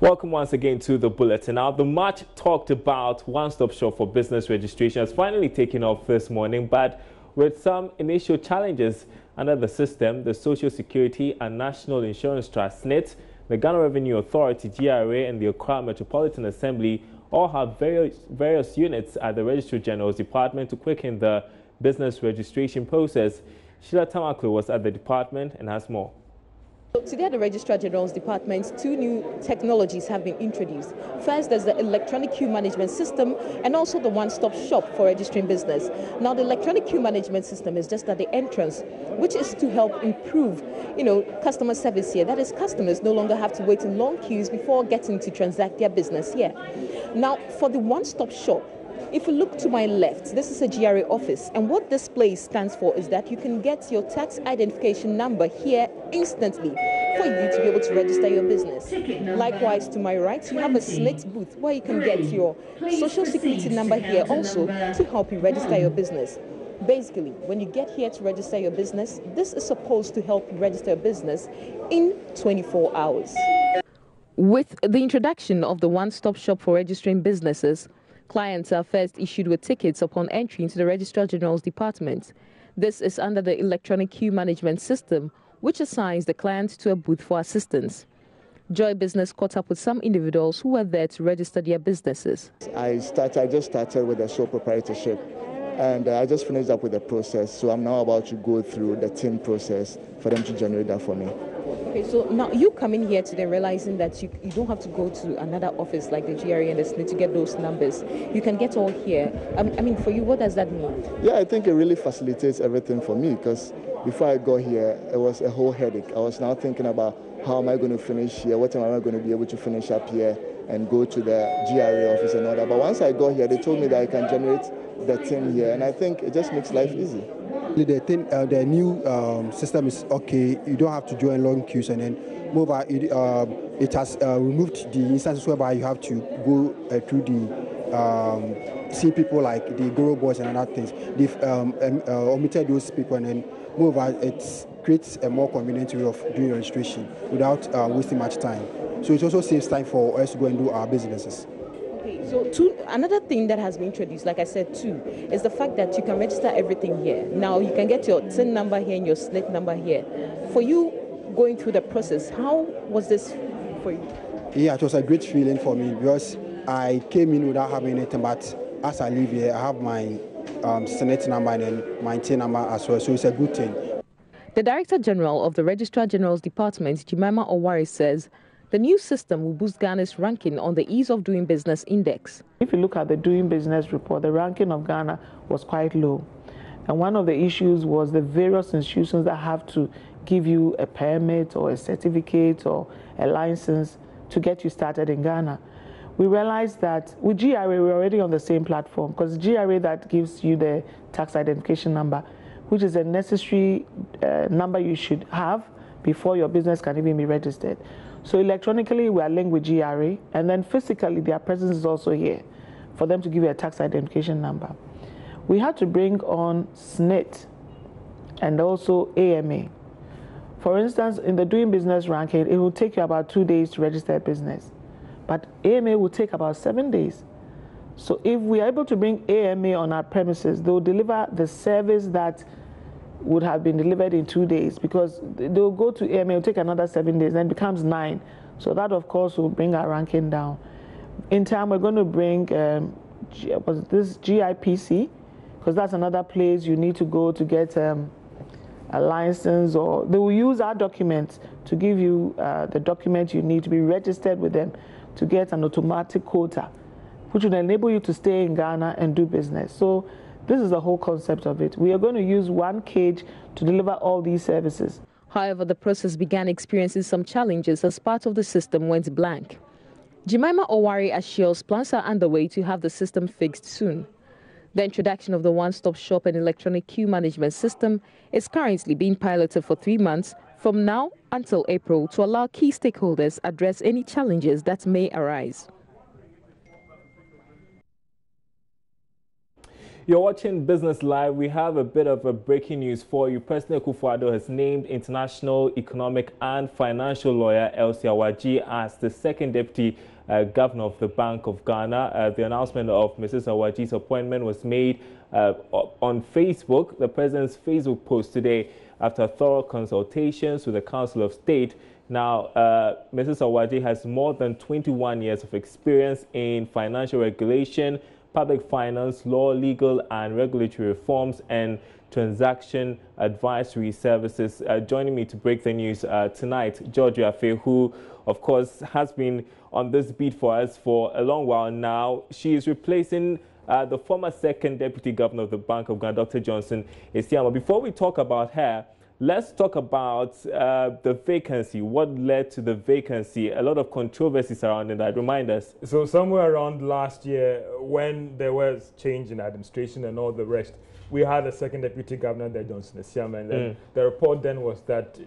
Welcome once again to the Bulletin. Now, the much talked about one-stop shop for business registration has finally taken off this morning, but with some initial challenges under the system. The Social Security and National Insurance Trust, SNIT, the Ghana Revenue Authority, GRA, and the Accra Metropolitan Assembly all have various units at the Registrar General's Department to quicken the business registration process. Sheila Tamaklo was at the department and has more. Today at the Registrar General's Department, 2 new technologies have been introduced. First, there's the electronic queue management system and also the one-stop shop for registering business. Now, the electronic queue management system is just at the entrance, which is to help improve, customer service here. That is, customers no longer have to wait in long queues before getting to transact their business here. Now, for the one-stop shop, if you look to my left, this is a GRA office, and what this place stands for is that you can get your tax identification number here instantly for you to be able to register your business. Likewise, to my right, you have a SNIT booth where you can get your social security number here also to help you register your business. Basically, when you get here to register your business, this is supposed to help you register a business in 24 hours. With the introduction of the one-stop shop for registering businesses, clients are first issued with tickets upon entry into the Registrar General's Department. This is under the electronic queue management system, which assigns the client to a booth for assistance. Joy Business caught up with some individuals who were there to register their businesses. I just started with a sole proprietorship, and I just finished up with the process, so I'm now about to go through the TIN process for them to generate that for me. Okay, so now you come in here today realizing that you don't have to go to another office like the GRA and the SNIT to get those numbers. You can get all here. For you, what does that mean? Yeah, I think it really facilitates everything for me, because before I got here, it was a whole headache. I was now thinking about how am I going to finish here, what time am I going to be able to finish up here and go to the GRA office and all that. But once I got here, they told me that I can generate the TIN here, and I think it just makes life easy. The new system is okay. You don't have to join long queues, and then moreover, it has removed the instances whereby you have to go through the see people like the Goro boys and other things. They've omitted those people, and then moreover, it creates a more convenient way of doing registration without wasting much time. So it also saves time for us to go and do our businesses. So another thing that has been introduced, like I said too, is the fact that you can register everything here. Now you can get your TIN number here and your SNIT number here. For you going through the process, how was this for you? Yeah, it was a great feeling for me because I came in without having anything, but as I live here, I have my SNIT number and then my TIN number as well, so it's a good thing. The Director General of the Registrar General's Department, Jemima Owari, says the new system will boost Ghana's ranking on the Ease of Doing Business Index. If you look at the Doing Business report, the ranking of Ghana was quite low. And one of the issues was the various institutions that have to give you a permit or a certificate or a license to get you started in Ghana. We realized that with GRA, we're already on the same platform, because GRA that gives you the tax identification number, which is a necessary number you should have before your business can even be registered. So electronically, we are linked with GRA, and then physically, their presence is also here for them to give you a tax identification number. We had to bring on SNIT and also AMA. For instance, in the Doing Business ranking, it will take you about 2 days to register a business, but AMA will take about 7 days. So if we are able to bring AMA on our premises, they will deliver the service that would have been delivered in 2 days, because they'll go to AMA, it'll take another 7 days, then it becomes 9. So that, of course, will bring our ranking down. In time, we're going to bring GIPC, because that's another place you need to go to get a license, or they will use our documents to give you the document you need to be registered with them to get an automatic quota, which will enable you to stay in Ghana and do business. So this is the whole concept of it. We are going to use one cage to deliver all these services. However, the process began experiencing some challenges as part of the system went blank. Jemima Owari assures plans are underway to have the system fixed soon. The introduction of the one-stop shop and electronic queue management system is currently being piloted for 3 months from now until April to allow key stakeholders address any challenges that may arise. You're watching Business Live. We have a bit of a breaking news for you. President Akufo-Addo has named international economic and financial lawyer Elsie Awadzi as the second deputy governor of the Bank of Ghana. The announcement of Mrs. Awadzi's appointment was made on Facebook, the president's Facebook post today, after thorough consultations with the Council of State. Now, Mrs. Awadzi has more than 21 years of experience in financial regulation, public finance, law, legal and regulatory reforms, and transaction advisory services. Joining me to break the news tonight, Georgia Afe, who, of course, has been on this beat for us for a long while now. She is replacing the former second deputy governor of the Bank of Ghana, Dr. Johnson Esiama. Before we talk about her, let's talk about the vacancy. What led to the vacancy? A lot of controversy surrounding that. Remind us. So somewhere around last year, when there was change in administration and all the rest, we had a second deputy governor there, Johnson Esiama, and then the report then was that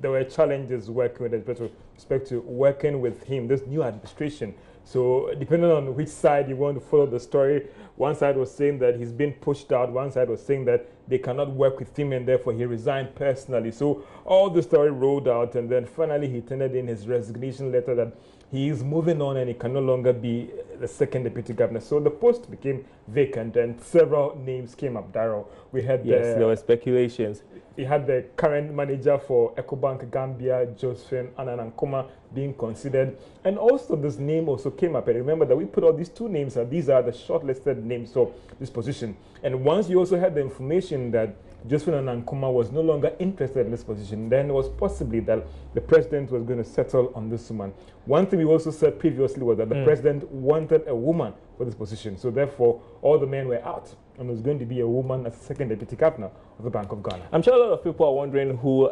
there were challenges working with respect to working with him, this new administration. So depending on which side you want to follow the story, one side was saying that he's been pushed out, one side was saying that they cannot work with him and therefore he resigned personally. So all the story rolled out, and then finally he tendered in his resignation letter that he is moving on and he can no longer be the second deputy governor. So the post became vacant and several names came up, Darryl. We had there were speculations. We had the current manager for EcoBank Gambia, Josephine Ananankoma, being considered. And also this name also came up. And remember that we put all these two names, and these are the shortlisted names for this position. And once you also had the information that Josephine Ananankoma was no longer interested in this position, then it was possibly that the president was going to settle on this woman. One thing we also said previously was that the president wanted a woman for this position. So therefore, all the men were out, and it was going to be a woman as second deputy governor of the Bank of Ghana. I'm sure a lot of people are wondering who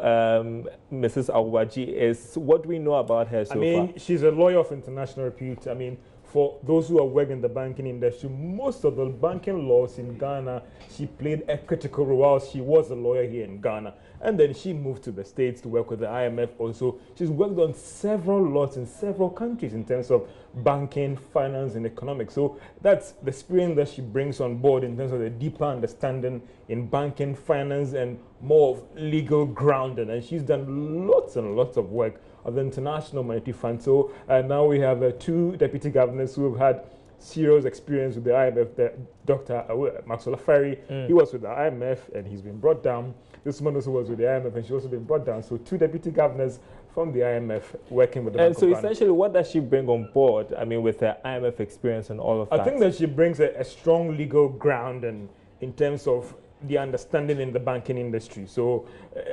Mrs. Awadzi is. What do we know about her so far? She's a lawyer of international repute. I mean, for those who are working in the banking industry, most of the banking laws in Ghana, she played a critical role while she was a lawyer here in Ghana. And then she moved to the States to work with the IMF also. She's worked on several laws in several countries in terms of banking, finance, and economics. So that's the experience that she brings on board in terms of the deeper understanding in banking, finance, and more of legal grounding. And she's done lots and lots of work of the International Monetary Fund. So now we have two deputy governors who have had serious experience with the IMF. Dr. Maxwell Ferry, he was with the IMF and he's been brought down. This one also was with the IMF and she's also been brought down. So two deputy governors from the IMF working with the Bank of Ghana. Essentially, what does she bring on board? I mean, with her IMF experience and all of that. I think that she brings a strong legal ground and in terms of the understanding in the banking industry. So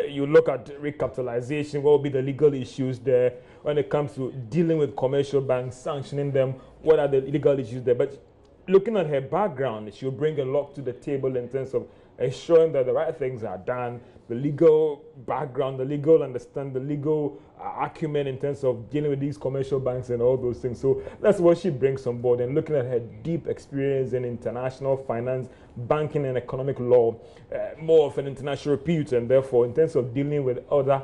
you look at recapitalization, what will be the legal issues there when it comes to dealing with commercial banks, sanctioning them, what are the legal issues there. But looking at her background, she'll bring a lot to the table in terms of ensuring that the right things are done, the legal background, the legal understanding, the legal acumen in terms of dealing with these commercial banks and all those things. So that's what she brings on board. And looking at her deep experience in international finance, banking and economic law, more of an international repute, and therefore in terms of dealing with other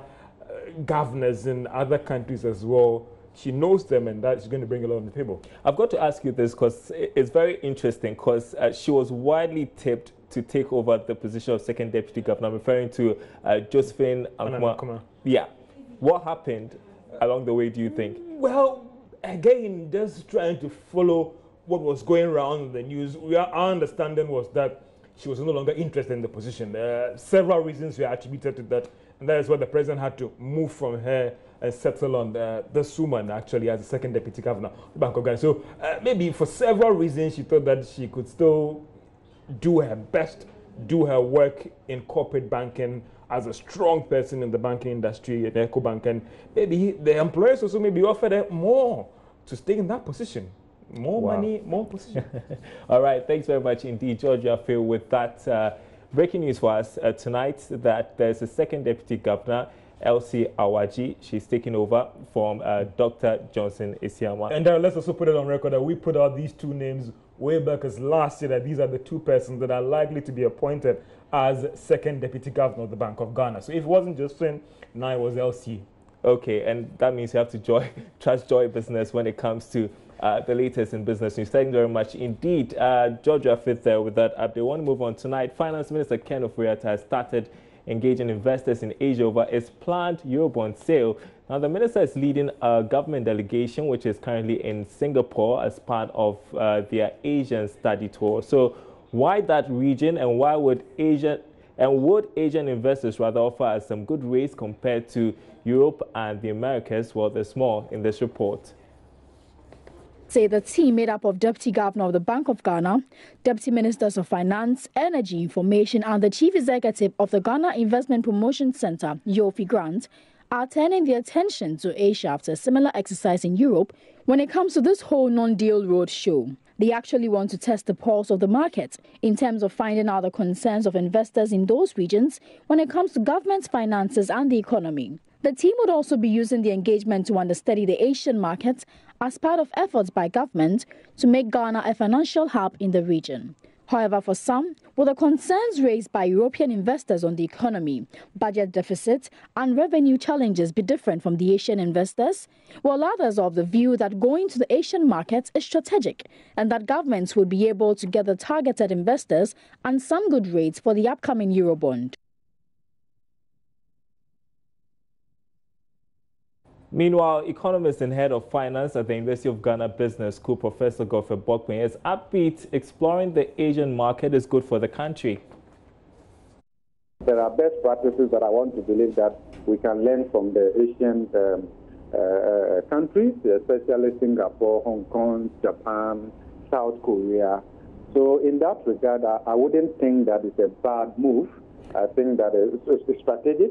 governors in other countries as well, she knows them, and that she's going to bring a lot on the table. I've got to ask you this because it's very interesting, because she was widely tipped to take over the position of second deputy governor. I'm referring to Josephine Ananankoma. Yeah. What happened along the way, do you think? Well, again, just trying to follow what was going around in the news. Our understanding was that she was no longer interested in the position. Several reasons were attributed to that, and that is why the president had to move from her and settle on this woman actually as the second deputy governor of the Bank of Ghana. So maybe for several reasons she thought that she could still do her best, do her work in corporate banking as a strong person in the banking industry at EcoBank, and maybe the employers also maybe offered her more to stay in that position. More money, more position. All right, thanks very much indeed, Georgia Phil, with that breaking news for us tonight that there's a second deputy governor, Elsie Awadzi. She's taking over from Dr. Johnson Esiama. And let's also put it on record that we put out these two names way back as last year, that these are the two persons that are likely to be appointed as second deputy governor of the Bank of Ghana. So if it wasn't Josephine, now it was Elsie. Okay, and that means you have to trust Joy Business when it comes to the latest in business news. Thank you very much indeed. Georgia Fifth there with that update. I want to move on tonight. Finance Minister Akufo-Addo has started engaging investors in Asia over its planned Eurobond sale. Now, the minister is leading a government delegation which is currently in Singapore as part of their Asian study tour. So, why that region, and why would Asian investors rather offer some good rates compared to Europe and the Americas? Well, there's more in this report. Say the team made up of Deputy Governor of the Bank of Ghana, Deputy Ministers of Finance, Energy, Information and the Chief Executive of the Ghana Investment Promotion Center, Yofi Grant, are turning their attention to Asia after a similar exercise in Europe when it comes to this whole non-deal road show. They actually want to test the pulse of the market in terms of finding out the concerns of investors in those regions when it comes to government finances and the economy. The team would also be using the engagement to understudy the Asian market as part of efforts by government to make Ghana a financial hub in the region. However, for some, will the concerns raised by European investors on the economy, budget deficit and revenue challenges be different from the Asian investors? While others are of the view that going to the Asian market is strategic and that governments would be able to gather targeted investors and some good rates for the upcoming Eurobond. Meanwhile, economist and head of finance at the University of Ghana Business School, Professor GODFRED BOKPIN, is upbeat, exploring the Asian market is good for the country. There are best practices that I want to believe that we can learn from the Asian countries, especially Singapore, Hong Kong, Japan, South Korea. So in that regard, I wouldn't think that it's a bad move. I think that it's strategic.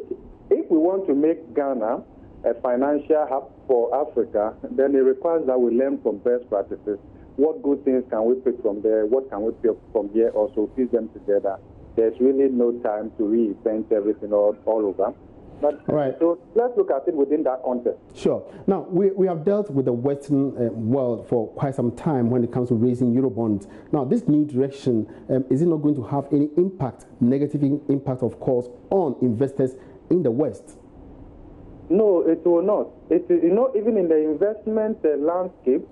If we want to make Ghana a financial hub for Africa, then it requires that we learn from best practices. What good things can we pick from there? What can we pick from here? Also piece them together. There's really no time to reinvent everything all over. But right. So let's look at it within that context. Sure. Now, we have dealt with the Western world for quite some time when it comes to raising Eurobonds. Now, this new direction, is it not going to have any impact, negative impact, of course, on investors in the West? No, it will not. Even in the investment landscape,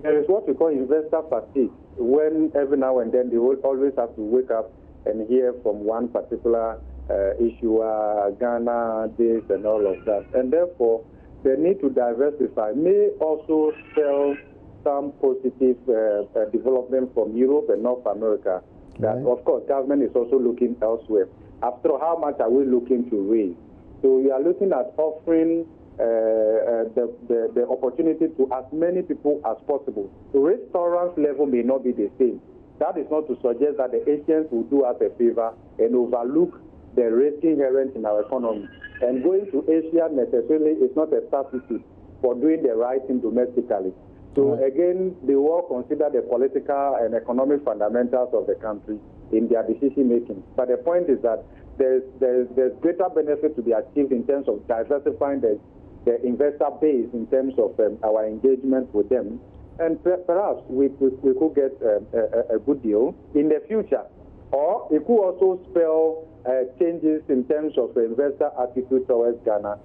there is what we call investor fatigue, when every now and then they will always have to wake up and hear from one particular issuer, Ghana, this and all of that. And therefore, the need to diversify may also spell some positive development from Europe and North America. That, of course, government is also looking elsewhere. After all, how much are we looking to raise? So we are looking at offering the opportunity to as many people as possible. The restaurant level may not be the same. That is not to suggest that the Asians will do us a favor and overlook the risk inherent in our economy. And going to Asia necessarily is not a substitute for doing the right thing domestically. So again, they will consider the political and economic fundamentals of the country in their decision making. But the point is that there's greater benefit to be achieved in terms of diversifying the investor base in terms of our engagement with them. And perhaps we could get a good deal in the future. Or it could also spell changes in terms of investor attitude towards Ghana.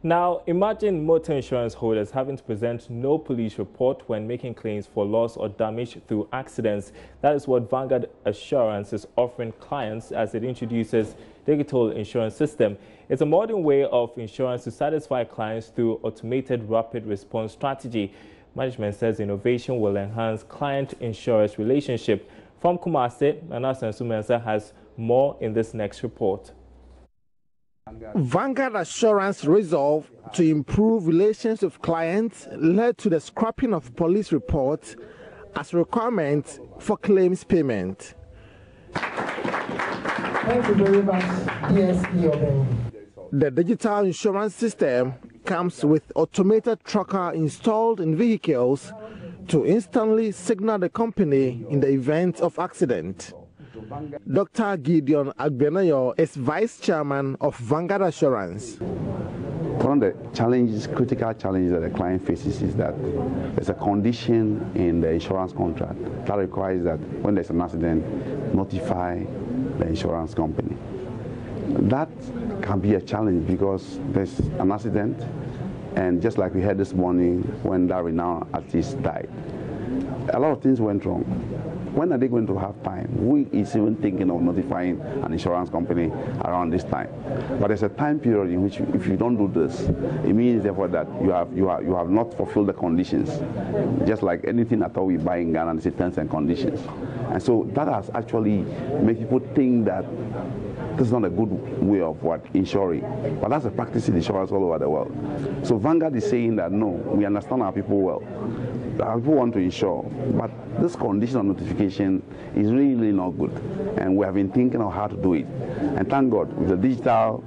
Now, imagine motor insurance holders having to present no police report when making claims for loss or damage through accidents. That is what Vanguard Assurance is offering clients as it introduces digital insurance system. It's a modern way of insurance to satisfy clients through automated rapid response strategy. Management says innovation will enhance client-insurance relationship. From Kumasi, Anasa Sumensa has more in this next report. Vanguard Assurance resolve to improve relations with clients led to the scrapping of police reports as requirement for claims payment. Thank you very much, DSE. The digital insurance system comes with automated tracker installed in vehicles to instantly signal the company in the event of accident. Dr. Gideon Agbenayo is Vice Chairman of Vanguard Assurance. One of the challenges, critical challenges that the client faces is that there's a condition in the insurance contract that requires that when there's an accident, notify the insurance company. That can be a challenge because there's an accident, And just like we heard this morning when that renowned artist died, a lot of things went wrong. When are they going to have time? Who is even thinking of notifying an insurance company around this time? But there's a time period in which, if you don't do this, it means therefore that you have not fulfilled the conditions. Just like anything at all we buy in Ghana, it's terms and conditions. And so that has actually made people think that this is not a good way of insuring. But that's a practice in insurance all over the world. So Vanguard is saying that no, we understand our people well. Our people want to insure, but this condition of notification is really not good. And we have been thinking of how to do it. And thank God, with the digital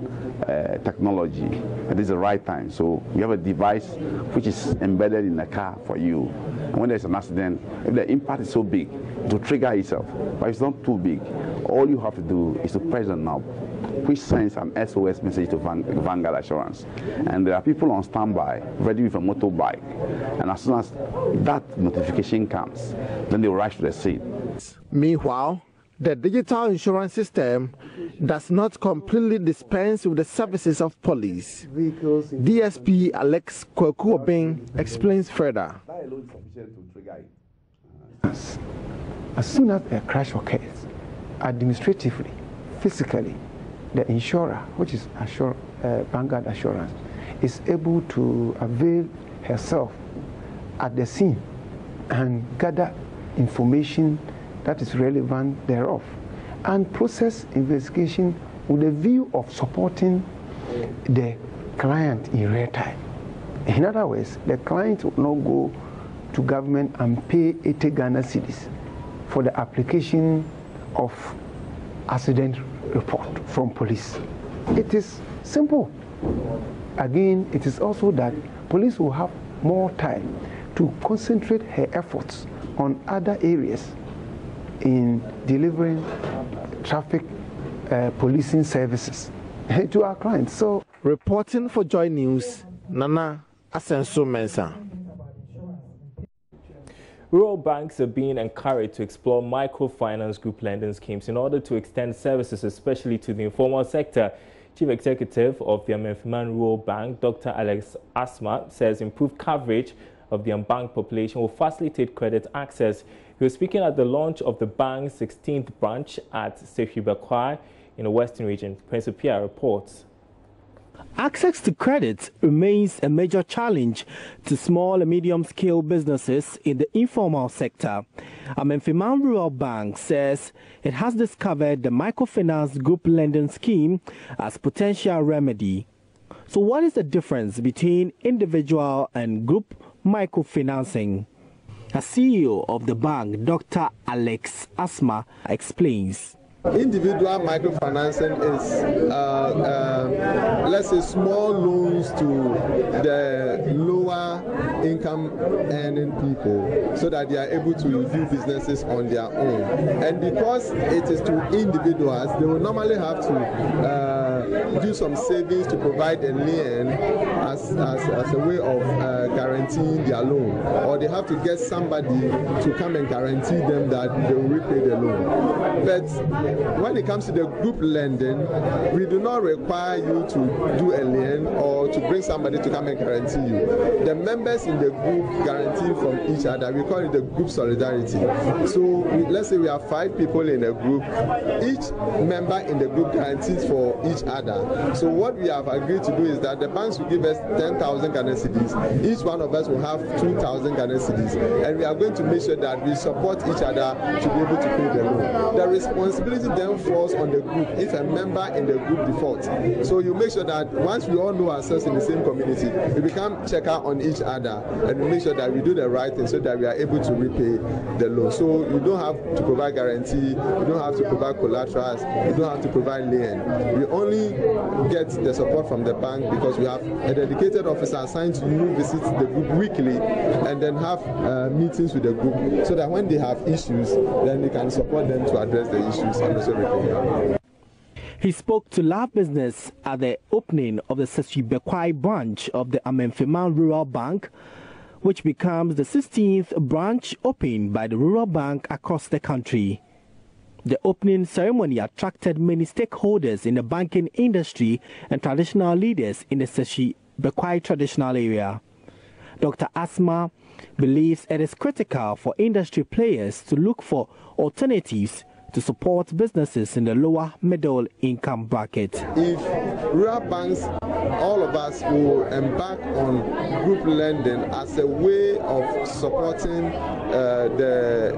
technology, it is the right time. So you have a device which is embedded in the car for you. And when there's an accident, if the impact is so big, it will trigger itself. But if it's not too big, all you have to do is to press the knob, which sends an SOS message to Vanguard Assurance. And there are people on standby, ready with a motorbike. And as soon as that notification comes, then they will rush to the scene. Meanwhile, the digital insurance system does not completely dispense with the services of police. DSP Alex Akufo-Addo explains further. As soon as a crash occurs, administratively, physically, the insurer, which is Vanguard Assurance, is able to avail herself at the scene and gather information that is relevant thereof and process investigation with a view of supporting the client in real time. In other words, the client will not go to government and pay 80 Ghana cedis for the application of accident report from police. It is simple. Again, it is also that police will have more time to concentrate her efforts on other areas in delivering traffic policing services to our clients. So, reporting for JoyNews, Nana Asenso Mensah. Rural banks are being encouraged to explore microfinance group lending schemes in order to extend services, especially to the informal sector. Chief Executive of the Amemfiman Rural Bank, Dr. Alex Asma, says improved coverage of the unbanked population will facilitate credit access. He was speaking at the launch of the bank's 16th branch at Sehubekwai in the Western region. Prince Pia reports. Access to credit remains a major challenge to small and medium-scale businesses in the informal sector. Amemfiman Rural Bank says it has discovered the microfinance group lending scheme as potential remedy. So what is the difference between individual and group microfinancing? A CEO of the bank, Dr. Alex Asma, explains. Individual microfinancing is, let's say, small loans to the lower income earning people so that they are able to do businesses on their own. And because it is to individuals, they will normally have to do some savings to provide a lien as a way of guaranteeing their loan. Or they have to get somebody to come and guarantee them that they will repay the loan. But when it comes to the group lending, we do not require you to do a lien or to bring somebody to come and guarantee you. The members in the group guarantee from each other. We call it the group solidarity. So let's say we have 5 people in a group. Each member in the group guarantees for each other. So what we have agreed to do is that the banks will give us 10,000 Ghana cedis. Each one of us will have 2,000 Ghana cedis. And we are going to make sure that we support each other to be able to pay the loan. The responsibility then falls on the group if a member in the group defaults. So you make sure that once we all know ourselves in the same community, we become checker on each other and we make sure that we do the right thing so that we are able to repay the loan. So you don't have to provide guarantee, you don't have to provide collaterals, you don't have to provide lien. We only get the support from the bank because we have a dedicated officer assigned to you, visit the group weekly and then have meetings with the group so that when they have issues, then they can support them to address the issues and also repay them. He spoke to Live Business at the opening of the Sehubekwai branch of the Amemfiman Rural Bank, which becomes the 16th branch opened by the Rural Bank across the country. The opening ceremony attracted many stakeholders in the banking industry and traditional leaders in the Bekwai traditional area. Dr. Asma believes it is critical for industry players to look for alternatives to support businesses in the lower middle income bracket. If rural banks, all of us will embark on group lending as a way of supporting the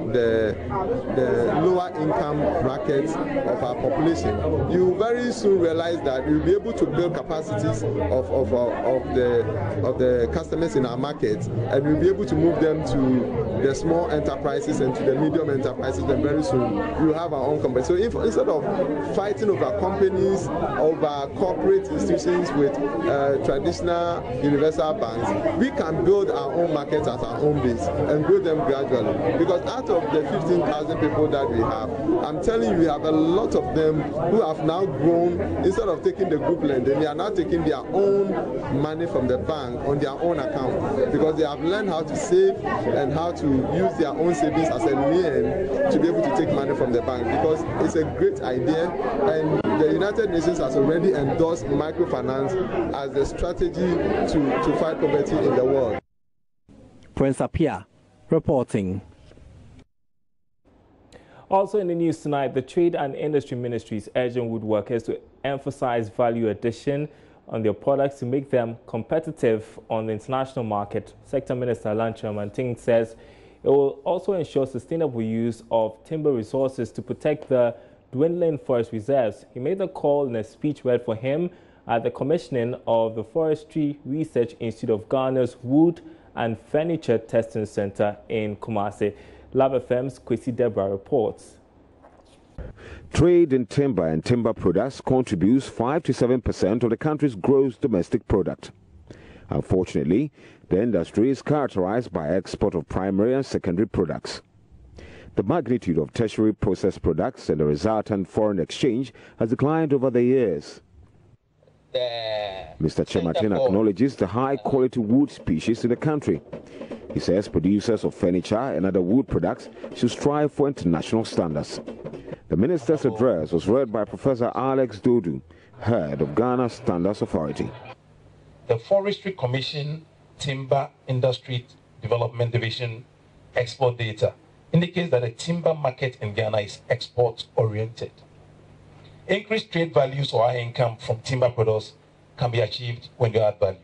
lower income brackets of our population, you very soon realize that we'll be able to build capacities of the customers in our markets, and we'll be able to move them to the small enterprises and to the medium enterprises, and very soon we'll have our own company. So if instead of fighting over companies, over corporate institutions with traditional universal banks, we can build our own markets at our own base and grow them gradually. Because out of the 15,000 people that we have, I'm telling you, we have a lot of them who have now grown. Instead of taking the group lending, they are now taking their own money from the bank on their own account, because they have learned how to save and how to use their own savings as a lien to be able to take money from the bank, because it's a great idea, and the United Nations has already endorsed microfinance as the strategy to fight poverty in the world. Prince Apia reporting. Also in the news tonight, the Trade and Industry Ministry is urging woodworkers to emphasize value addition on their products to make them competitive on the international market. Sector Minister Lancham Manting says it will also ensure sustainable use of timber resources to protect the dwindling forest reserves. He made the call in a speech read for him at the commissioning of the Forestry Research Institute of Ghana's Wood and Furniture Testing Center in Kumasi. Love FM's Kwesi Debra reports. Trade in timber and timber products contributes 5 to 7% of the country's gross domestic product. Unfortunately, the industry is characterized by export of primary and secondary products. The magnitude of tertiary processed products and the resultant foreign exchange has declined over the years. Mr. Chematin acknowledges the high-quality wood species in the country. He says producers of furniture and other wood products should strive for international standards. The minister's address was read by Professor Alex Dodu, head of Ghana Standards Authority. The Forestry Commission Timber Industry Development Division export data indicates that the timber market in Ghana is export-oriented. Increased trade values or high income from timber products can be achieved when you add value.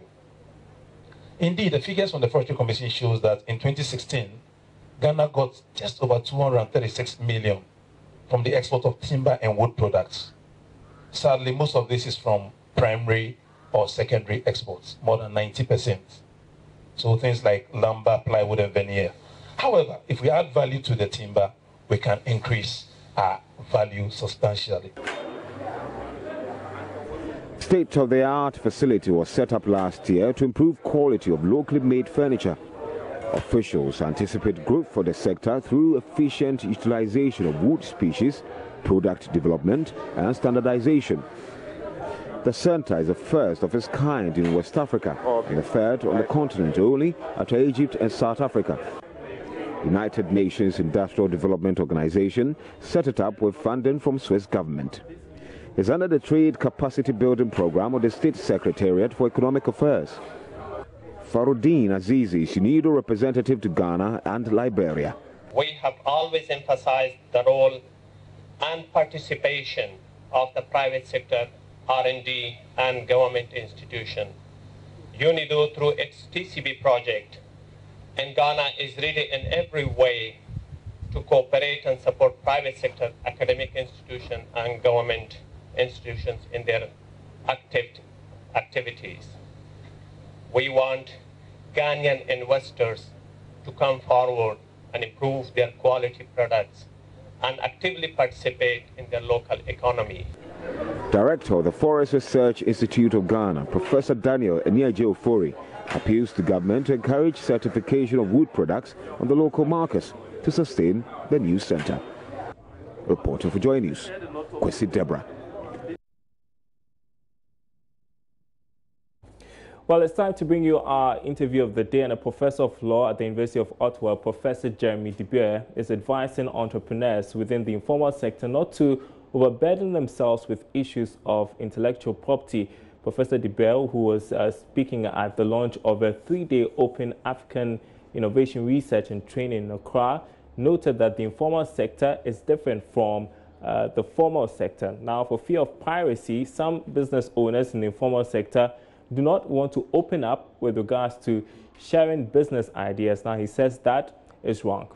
Indeed, the figures from the Forestry Commission shows that in 2016, Ghana got just over 236 million from the export of timber and wood products. Sadly, most of this is from primary or secondary exports, more than 90%. So things like lumber, plywood, and veneer. However, if we add value to the timber, we can increase our value substantially. State-of-the-art facility was set up last year to improve quality of locally made furniture. Officials anticipate growth for the sector through efficient utilization of wood species, product development, and standardization. The center is the first of its kind in West Africa and the third on the continent only after Egypt and South Africa. United Nations Industrial Development Organization set it up with funding from Swiss government. It's under the Trade Capacity Building Program of the State Secretariat for Economic Affairs. Faroudin Azizi is UNIDO representative to Ghana and Liberia. We have always emphasized the role and participation of the private sector, R&D, and government institutions. UNIDO, through its TCB project in Ghana, is ready in every way to cooperate and support private sector, academic institutions, and government institutions in their activities. We want Ghanaian investors to come forward and improve their quality products and actively participate in their local economy. Director of the Forest Research Institute of Ghana, Professor Daniel Eniaje-Ofori, appeals to government to encourage certification of wood products on the local markets to sustain the new center. Reporter for JoyNews, Kwesi Debra. Well, it's time to bring you our interview of the day, and a professor of law at the University of Ottawa, Professor Jeremy Dubuer, is advising entrepreneurs within the informal sector not to overburden themselves with issues of intellectual property. Professor Dibel, who was speaking at the launch of a 3-day Open African Innovation Research and Training in Accra, noted that the informal sector is different from the formal sector. Now, for fear of piracy, some business owners in the informal sector do not want to open up with regards to sharing business ideas. Now, he says that is wrong.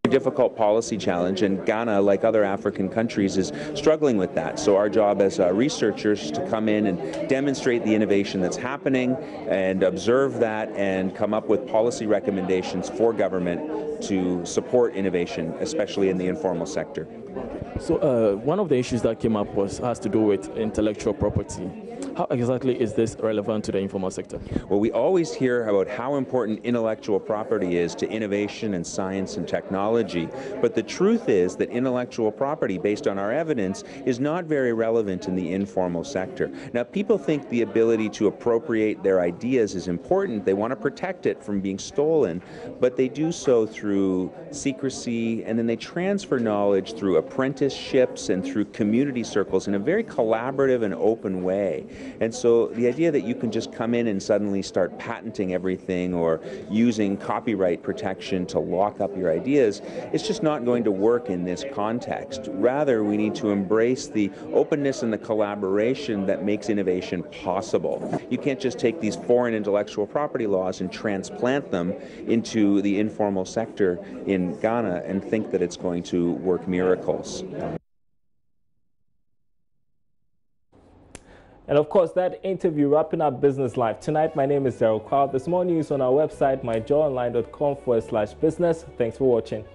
Difficult policy challenge, and Ghana, like other African countries, is struggling with that. So our job as researchers to come in and demonstrate the innovation that's happening and observe that and come up with policy recommendations for government to support innovation, especially in the informal sector. So one of the issues that came up has to do with intellectual property. How exactly is this relevant to the informal sector? Well, we always hear about how important intellectual property is to innovation and science and technology, but the truth is that intellectual property, based on our evidence, is not very relevant in the informal sector. Now, people think the ability to appropriate their ideas is important. They want to protect it from being stolen, but they do so through secrecy, and then they transfer knowledge through apprenticeships and through community circles in a very collaborative and open way. And so the idea that you can just come in and suddenly start patenting everything or using copyright protection to lock up your ideas, it's just not going to work in this context. Rather, we need to embrace the openness and the collaboration that makes innovation possible. You can't just take these foreign intellectual property laws and transplant them into the informal sector in Ghana and think that it's going to work miracles. And of course, that interview wrapping up Business Live tonight. My name is Daryl Kwao. There's more news on our website, myjoyonline.com/business. Thanks for watching.